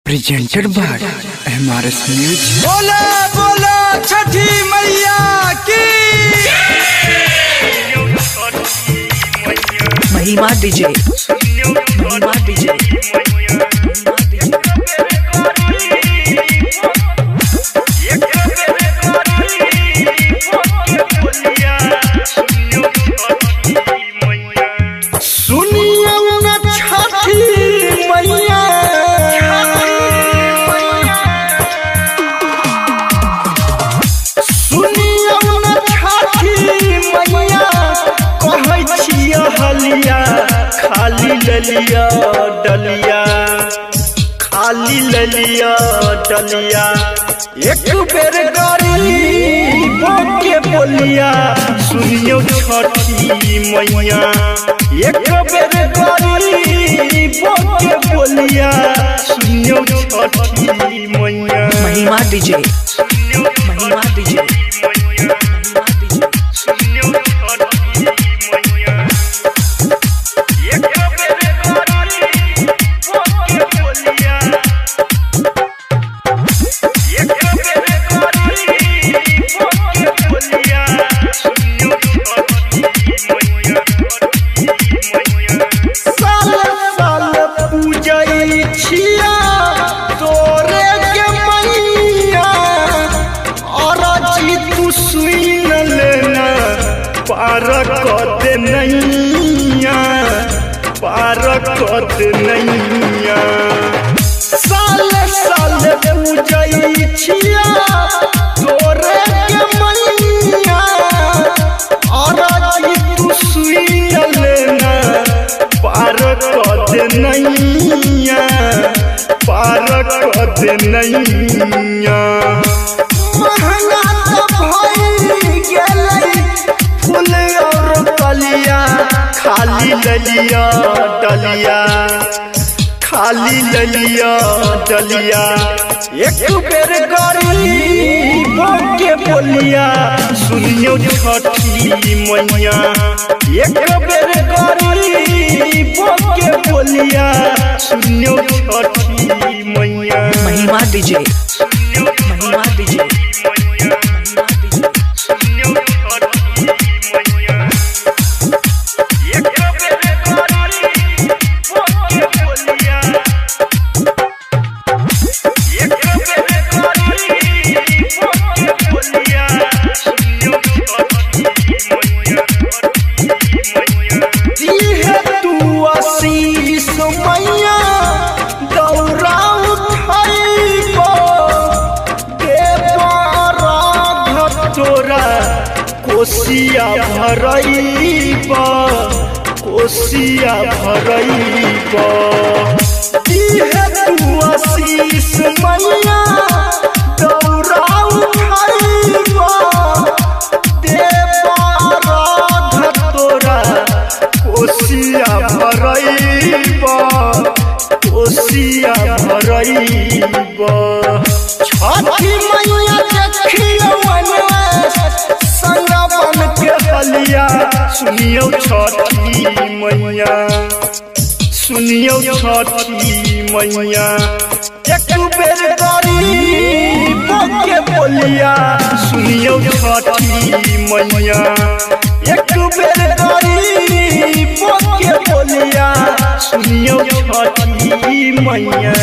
Presented by MRS music. बोला बोला छठी मैया की महिमा डीजे महिमा डीजे सुनिए न छठी मैया सुनिए न छठी मैया कहै छियै हलिया खाली ललिया डलिया खाली ललिया डलिया एक बेर गरीब के बोलिया सुनियो छठी मैया एक बेर गरीब के बोलिया सुनियो छठी मैया महिमा डीजे महिमा डीजे पारकत नैया पारकत नैया साल साल पूजै छिया तोरे के मैया और तू सुन लेना पारकत नैया पारकत नैया महंगा भई गेलै फूल और कलिया खाली ललिया डलिया खाली ललिया डलिया एक बेर गरीब के बोलिया सुनियो छठी मैया एक बेर गरीब के बोलिया सुनियो छठी मैया महिमा डीजे महिमा डीजे कोसिया भरैबा कोसिया भरैबा इहे तू आशीष मैया दौरा उठैबा देबा राध तोरा कोसिया भरैबा कोसिया भरैबा छठी मैया देखियो संगवन के हलिया सुनियो छठी मैया सुनियो छठी मैया एक बेर गरीब के बोलिया सुनियो छठी मैया एक बेर गरीब के बोलिया सुनियो छठी मैया।